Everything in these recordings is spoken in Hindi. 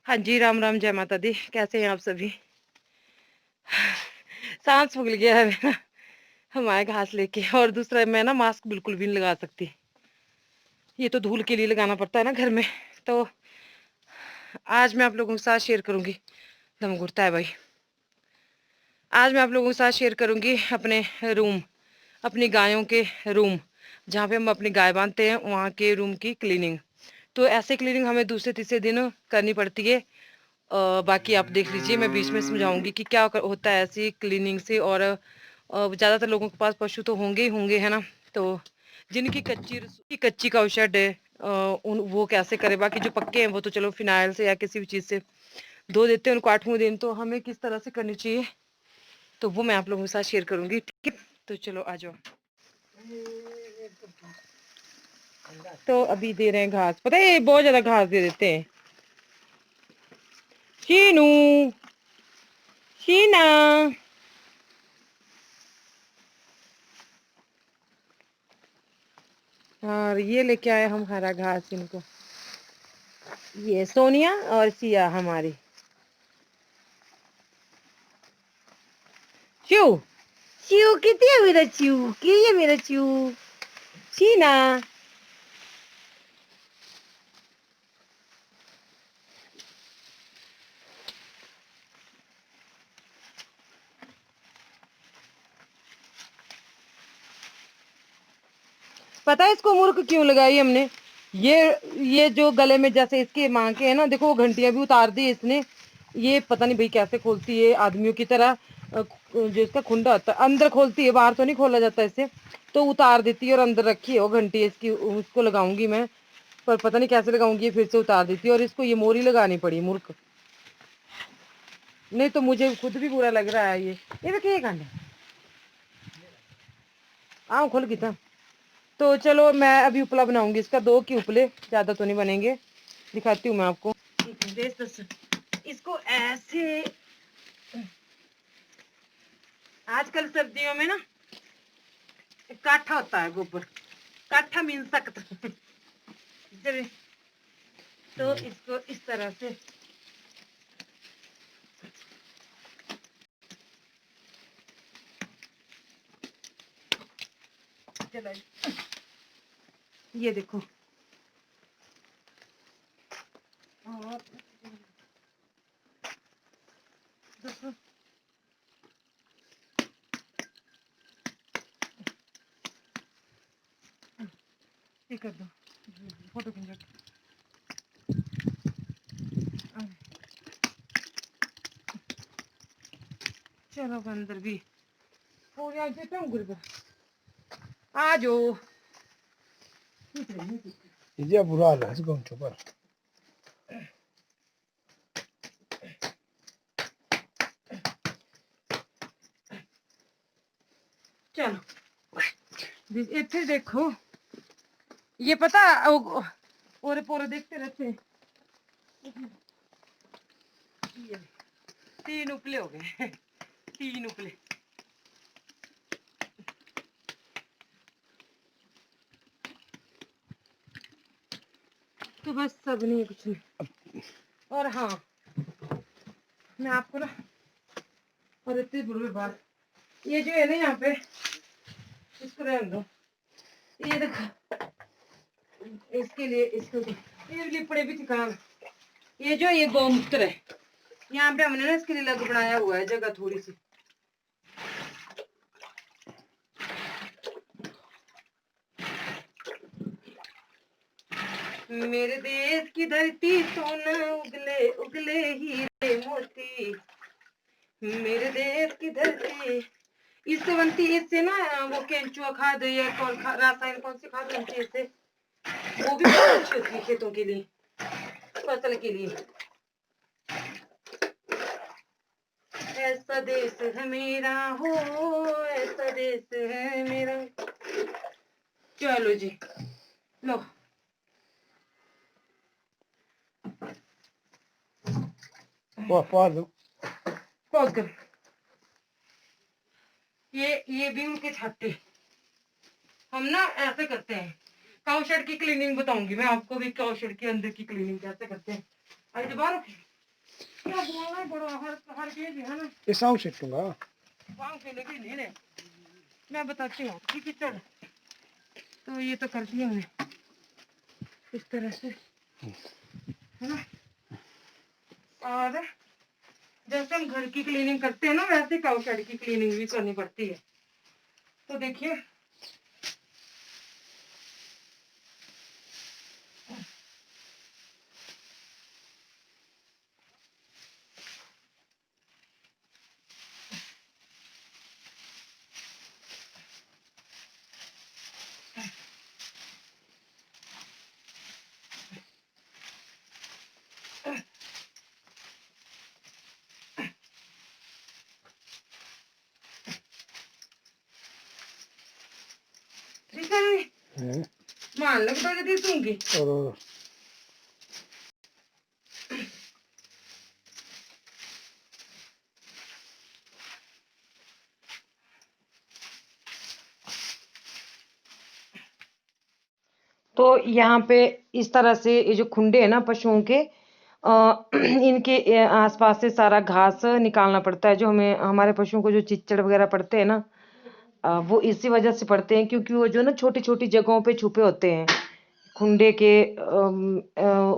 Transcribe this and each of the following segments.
हाँ जी, राम राम, जय माता दी। कैसे हैं आप सभी? सांस फूल गया है मेरा हमारे घास लेके। और दूसरा, मैं ना मास्क बिल्कुल भी नहीं लगा सकती। ये तो धूल के लिए लगाना पड़ता है ना घर में। तो आज मैं आप लोगों के साथ शेयर करूंगी। दम घुटता है भाई। आज मैं आप लोगों के साथ शेयर करूंगी अपने रूम, अपनी गायों के रूम, जहाँ पे हम अपनी गाय बांधते हैं, वहाँ के रूम की क्लीनिंग। तो ऐसे क्लीनिंग हमें दूसरे तीसरे दिन करनी पड़ती है। बाकी आप देख लीजिए, मैं बीच में समझाऊंगी कि क्या होता है ऐसी क्लीनिंग से। और ज़्यादातर लोगों के पास पशु तो होंगे ही होंगे, है ना। तो जिनकी कच्ची काऊ शेड है, उन वो कैसे करे। बाकी जो पक्के हैं वो तो चलो फिनाइल से या किसी भी चीज़ से धो देते हैं उनको 8वें दिन। तो हमें किस तरह से करनी चाहिए, तो वो मैं आप लोगों के साथ शेयर करूंगी, ठीक है। तो चलो आ जाओ। तो अभी दे रहे हैं घास, पता है बहुत ज़्यादा घास दे देते हैं। शीनू, शीना, और ये लेके आए हम हरा घास इनको। ये सोनिया और सिया हमारी। चू, चू कितनी है मेरा चू, की है मेरा चू। शीना, पता है इसको मुर्ख क्यों लगाई हमने? ये जो गले में जैसे इसके माँ के है ना, देखो वो घंटियां भी उतार दी इसने। ये पता नहीं भाई कैसे खोलती है, आदमियों की तरह। जो इसका खुंडा होता है अंदर खोलती है, बाहर तो नहीं खोला जाता इससे। तो उतार देती है और अंदर रखी है वो घंटी इसकी। उसको लगाऊंगी मैं, पर पता नहीं कैसे लगाऊंगी। ये फिर से उतार देती है और इसको ये मोरी लगानी पड़ी, मूर्ख। नहीं तो मुझे खुद भी बुरा लग रहा है। ये देखिए, ये कांड आओ खोल की था। तो चलो मैं अभी उपला बनाऊंगी इसका, 2 की उपले, ज्यादा तो नहीं बनेंगे। दिखाती हूँ मैं आपको। इसको ऐसे, आजकल सर्दियों में ना काठा होता है गोबर, काठा मीन सख्त। तो इसको इस तरह से चलाइए। ये देखो, और देखो, ये कर दो, फोटो खींचो। चलो अंदर भी पूरी आज देता हूँ गुरु, आ जाओ। 이제 불어라 지금 줘봐. चलो इतने देखो, ये पता ओरे पोरे देखते रहते। ये 3 उपले हो गए, 3 उपले। तो बस सब नहीं, कुछ नहीं। और हाँ, मैं आपको ना, और इतनी बुरी बात, ये जो है ना यहाँ पे, इसको रहने दो। ये देखो, इसके लिए इसको ये लिपड़े भी ठिकान। ये जो ये गौमूत्र है, यहाँ पे हमने ना इसके लिए अलग बनाया हुआ है जगह थोड़ी सी। मेरे देश की धरती सोना उगले उगले हीरे मोती, मेरे देश की धरती। इससे बनती है, इससे ना वो केंचुआ खाद या रासायनिक कौन सी खाद बनती है इससे, वो भी बहुत अच्छी होती है खेतों के लिए, फसल के लिए। ऐसा देश है मेरा हो, ऐसा देश है मेरा। चलो जी, लो पॉज पॉज कर। ये भी उनके छाते, हम ना ऐसे करते हैं। काउ शेड की क्लीनिंग बताऊंगी मैं आपको भी, काउ शेड के अंदर की क्लीनिंग कैसे करते हैं। आज बाहर क्या बोलना है बड़ो हर हर के है ना। ये साउंड सेटूंगा पाँव के लेके नहीं ले। मैं बताती हूँ ठीक है चल। तो ये तो करती हूँ मैं इस तरह से है ना। और जैसे हम घर की क्लीनिंग करते हैं ना वैसे काऊ शेड की क्लीनिंग भी करनी पड़ती है। तो देखिए ठीक है मान लगता है दी दूंगी। और तो यहाँ पे इस तरह से ये जो खुंडे है ना पशुओं के इनके आसपास से सारा घास निकालना पड़ता है। जो हमें हमारे पशुओं को जो चिच्चड़ वगैरह पड़ते हैं ना वो इसी वजह से पड़ते हैं क्योंकि वो जो ना छोटी छोटी जगहों पे छुपे होते हैं। खुंडे के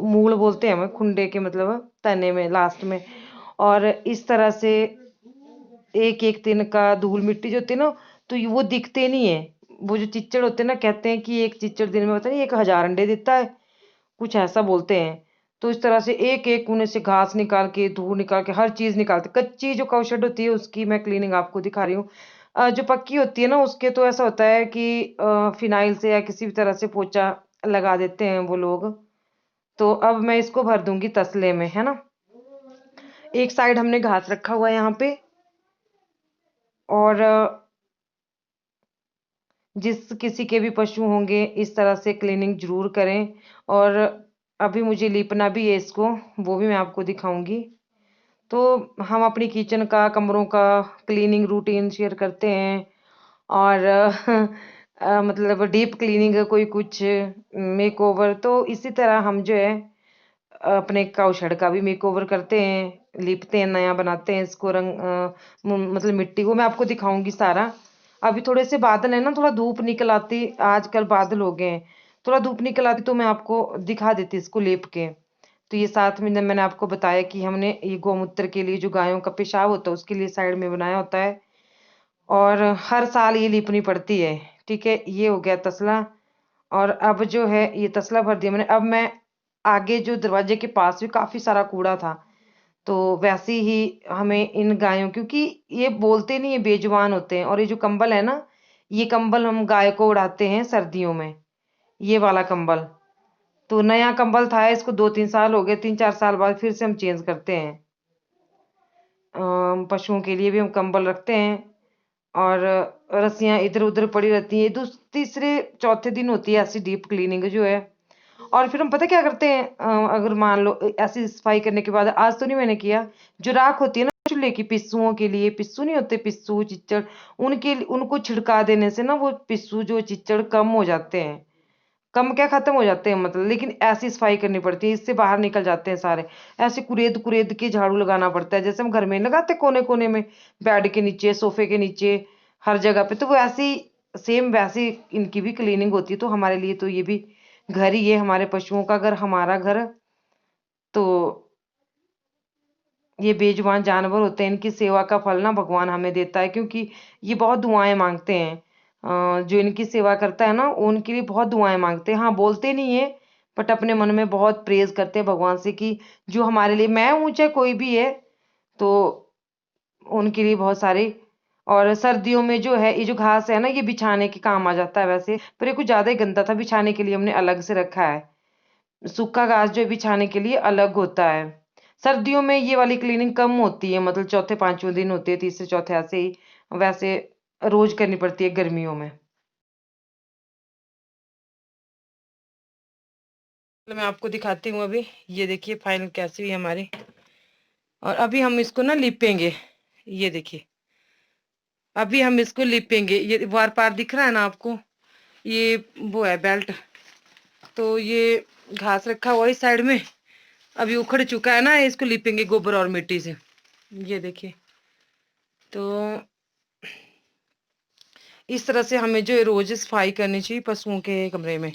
मूल बोलते हैं हमें खुंडे के मतलब तने में लास्ट में। और इस तरह से एक एक दिन का धूल मिट्टी जो होती है ना तो वो दिखते नहीं है। वो जो चिच्चड़ होते हैं ना कहते हैं कि एक चिच्चड़ दिन में होता है 1000 अंडे देता है कुछ ऐसा बोलते हैं। तो इस तरह से एक एक कोने से घास निकाल के धूल निकाल के हर चीज निकालते। कच्ची जो काऊ शेड होती है उसकी मैं क्लीनिंग आपको दिखा रही हूँ। जो पक्की होती है ना उसके तो ऐसा होता है कि फिनाइल से या किसी भी तरह से पोछा लगा देते हैं वो लोग। तो अब मैं इसको भर दूंगी तसले में है ना। एक साइड हमने घास रखा हुआ है यहाँ पे। और जिस किसी के भी पशु होंगे इस तरह से क्लीनिंग जरूर करें। और अभी मुझे लीपना भी है इसको वो भी मैं आपको दिखाऊंगी। तो हम अपनी किचन का कमरों का क्लीनिंग रूटीन शेयर करते हैं। और मतलब डीप क्लीनिंग कोई कुछ मेक ओवर। तो इसी तरह हम जो है अपने काऊ शेड का भी मेक ओवर करते हैं लिपते हैं नया बनाते हैं इसको रंग मतलब मिट्टी को मैं आपको दिखाऊंगी सारा। अभी थोड़े से बादल है ना थोड़ा धूप निकल आती आजकल बादल हो गए हैं। थोड़ा धूप निकल आती तो मैं आपको दिखा देती इसको लेप के। तो ये साथ में मैंने आपको बताया कि हमने ये गौमूत्र के लिए जो गायों का पेशाब होता है उसके लिए साइड में बनाया होता है। और हर साल ये लिपनी पड़ती है। ठीक है ये हो गया तसला। और अब जो है ये तसला भर दिया मैंने। अब मैं आगे जो दरवाजे के पास भी काफी सारा कूड़ा था तो वैसे ही हमें इन गायों क्योंकि ये बोलते नहीं है बेजुबान होते हैं। और ये जो कंबल है ना ये कंबल हम गाय को उड़ाते हैं सर्दियों में ये वाला कंबल। तो नया कंबल था इसको 2-3 साल हो गए 3-4 साल बाद फिर से हम चेंज करते हैं। पशुओं के लिए भी हम कंबल रखते हैं। और रस्सियां इधर उधर पड़ी रहती है। तीसरे चौथे दिन होती है ऐसी डीप क्लीनिंग जो है। और फिर हम पता क्या करते हैं अगर मान लो ऐसी सफाई करने के बाद आज तो नहीं मैंने किया जो राख होती है ना चूल्हे की पिस्सुओं के लिए पिस्सू नहीं होते पिस्सू चिच्चड़ उनको छिड़का देने से ना वो पिस्सू जो चिच्चड़ कम हो जाते हैं। कम क्या खत्म हो जाते हैं मतलब। लेकिन ऐसी सफाई करनी पड़ती है इससे बाहर निकल जाते हैं सारे। ऐसे कुरेद कुरेद के झाड़ू लगाना पड़ता है जैसे हम घर में लगाते कोने कोने में बेड के नीचे सोफे के नीचे हर जगह पे। तो वो ऐसी सेम वैसी इनकी भी क्लीनिंग होती है। तो हमारे लिए तो ये भी घर ही है हमारे पशुओं का घर हमारा घर। तो ये बेजुबान जानवर होते हैं इनकी सेवा का फल ना भगवान हमें देता है क्योंकि ये बहुत दुआएं मांगते हैं। जो इनकी सेवा करता है ना उनके लिए बहुत दुआएं मांगते हैं। हाँ बोलते नहीं है बट अपने मन में बहुत प्रेज करते हैं भगवान से कि जो हमारे लिए मैं हूं चाहे कोई भी है तो उनके लिए बहुत सारे। और सर्दियों में जो है ये जो घास है ना ये बिछाने के काम आ जाता है वैसे पर ये कुछ ज्यादा ही गंदा था बिछाने के लिए हमने अलग से रखा है। सूखा घास जो है बिछाने के लिए अलग होता है। सर्दियों में ये वाली क्लीनिंग कम होती है मतलब चौथे पांचवें दिन होती है तीसरे चौथे ऐसे ही। वैसे रोज करनी पड़ती है गर्मियों में। तो मैं आपको दिखाती हूँ अभी ये देखिए फाइनल कैसी हुई हमारी। और अभी हम इसको ना लिपेंगे। ये देखिए अभी हम इसको लिपेंगे। ये वार पार दिख रहा है ना आपको ये वो है बेल्ट। तो ये घास रखा हुआ इस साइड में अभी उखड़ चुका है ना, इसको लिपेंगे गोबर और मिट्टी से। ये देखिए, तो इस तरह से हमें जो रोज सफाई करनी चाहिए पशुओं के कमरे में।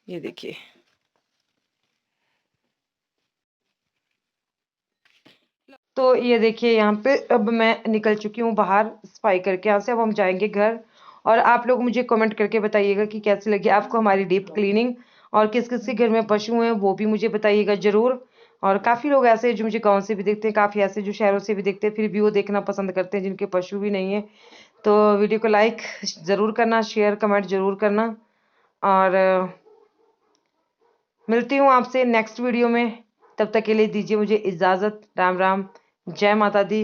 ये देखिए, तो ये देखिए यहाँ पे अब मैं निकल चुकी हूँ बाहर सफाई करके। यहाँ से अब हम जाएंगे घर। और आप लोग मुझे कमेंट करके बताइएगा कि कैसी लगी आपको हमारी डीप क्लीनिंग, और किस किस के घर में पशु हैं वो भी मुझे बताइएगा जरूर। और काफ़ी लोग ऐसे हैं जो मुझे गांव से भी देखते हैं, काफ़ी ऐसे जो शहरों से भी देखते हैं, फिर भी वो देखना पसंद करते हैं जिनके पशु भी नहीं है। तो वीडियो को लाइक ज़रूर करना, शेयर कमेंट ज़रूर करना। और मिलती हूँ आपसे नेक्स्ट वीडियो में। तब तक के लिए दीजिए मुझे इजाज़त। राम राम, जय माता दी।